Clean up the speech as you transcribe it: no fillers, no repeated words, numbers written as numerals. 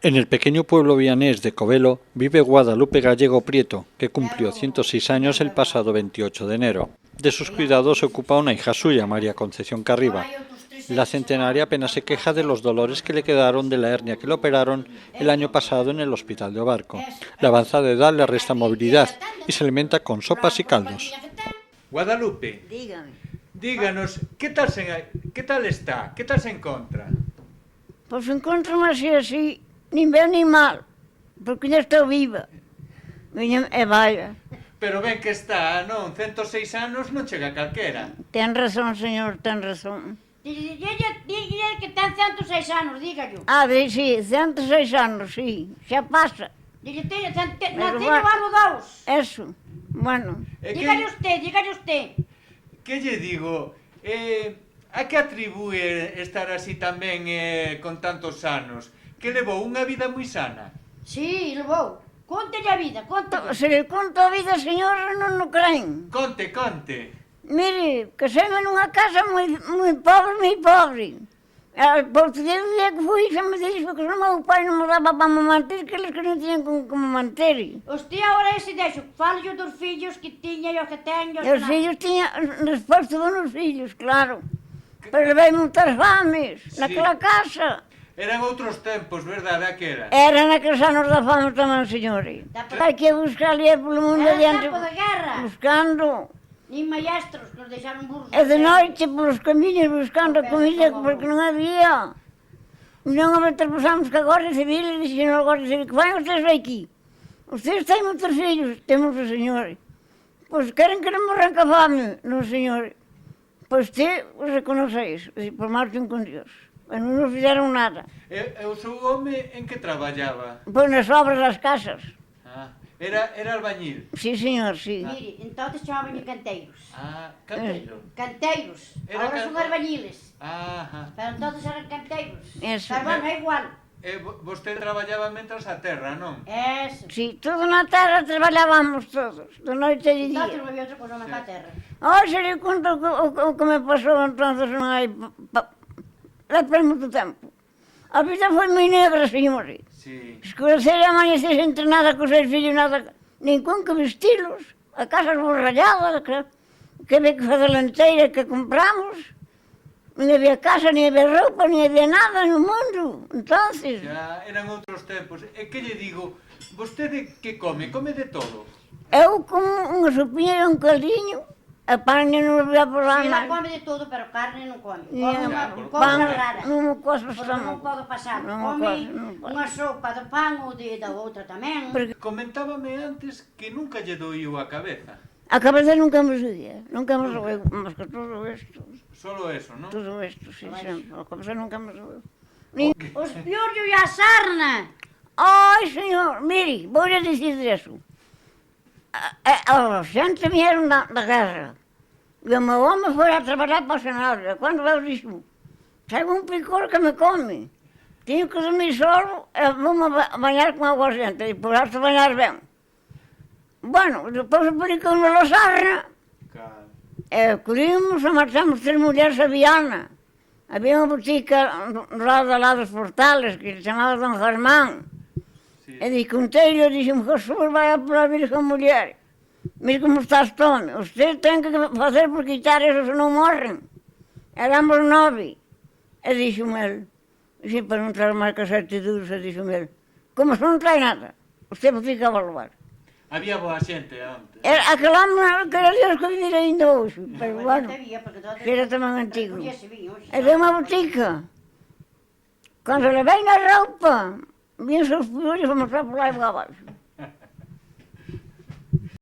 En el pequeño pueblo vianés de Covelo vive Guadalupe Gallego Prieto, que cumplió 106 años el pasado 28 de enero. De sus cuidados se ocupa una hija suya, María Concepción Carriba. La centenaria apenas se queja de los dolores que le quedaron de la hernia que le operaron el año pasado en el hospital de Obarco. La avanzada edad le resta movilidad y se alimenta con sopas y caldos. Guadalupe, Dígame. díganos, ¿qué tal está? ¿Qué tal se encontra? Pois encontro-me así, nin ben nin mal, porque ainda estou viva. E vaya. Pero ben que está, non? 106 anos non chega calquera. Ten razón, señor, ten razón. Dígale que ten 106 anos, dígallo. Sí, 106 anos, sí, xa pasa. Dígale, Pero nacido ano 2. Eso, bueno. Dígale usted. Que lle digo? A que atribúe estar así tamén con tantos anos? Que levou unha vida moi sana? Sí, levou. Conte-lhe a vida, conte-lhe. Se le conto a vida, señor, non o creen. Conte. Mire, caseime nunha casa moi pobre. Por día que fui, xa me dixo que o meu pai non me daba para me manter, que eles que non tiñan como manter. Hostia, ahora ese deixo, falo dos fillos que tiña e os que teño. E os fillos tiña, despois tuvo uns fillos, claro. Pero levei moitas fames naquela casa. Eran outros tempos, verdade, aquela? Era naqueles anos da fame tamén, señores. Hai que buscar ali polo mundo adiante. Era tempo de guerra. Buscando. Nin maestros que nos deixaron burros. E de noite polos camiños buscando comida porque non había. Non atravesamos que a Guardia Civil e dixeron a Guardia Civil que vai ustedes aquí. Ustedes têm moitos fillos, temos os señores. Pois queren que non morran ca fame, non señores. Pois te reconoceis, por marchen con Dios. E non nos fixeron nada. E o seu home en que traballaba? Pois nas obras das casas. Era albañil? Sí, señor, sí. Mire, entonces chamaban canteiros. Canteiro. Canteiros. Ahora son albañiles. Pero entonces eran canteiros. Eso. Pero bueno, é igual. Vostede traballaba mentras a terra, non? Eso. Sí, todo na terra traballábamos todos, de noite e de día. Entonces non había outra cosa máis que a terra. Se le conto o que me pasou entonces non hai... Depois moito tempo. A vida foi moi negra, señores. Sí. Escurecer e amanecer entre nada cos seus filhos, nada... Nin con que vestilos. A casa esborrallada, que había que fazer lenteira que compramos. Non había casa, nin había roupa, nin había nada no mundo. Entonces... Xa eran outros tempos. E que lle digo, vostede que come? Come de todo? Eu como unha sopinha e un caldinho. A carne non había por lá Si, ela máis. come de todo, pero carne non come. Ni Come a unha pan, cousa rara. non me coso Porque estamos. non pode pasar. Non Come podo. unha sopa de pan ou da outra tamén. Comentábame antes que nunca lle doíu a cabeza. A cabeza nunca me subía, nunca me subiu, mas que todo isto, Solo eso, non? todo isto, sí, sempre, a cabeza nunca me subiu. Os piollos e a sarna. Ai, señor, mire, vou a dicir eso. Os xente vieron da guerra, e o meu home foi a traballar para o Senado, e cando veu dixo, traigo un picor que me come, teño que dormir solo, e vou-me bañar con agua xente, e por hasta bañar ben. Bueno, depois aplicou-me a sarna, e collimos e marchamos 3 mulleres a Viana. Había unha botica do lado dos portales que se chamaba Don Germán. E conteille, dixen, Jesús, vai a pola Virgen Muller. Mire como está este home. Usted ten que facer por quitar eso, se non morren. Éramos 9. E dixome el, dixen, para non traer máis que 7 duros, e dixome el, como se non trae nada, usted fica a evaluar. Había boa xente antes. Aquel home que era Dios que vivir ainda hoxe, pero bueno, que era tamén antigo. E de unha botica. Cando le vei na roupa, vin os seus piollos a mostrar por lá e por abaixo.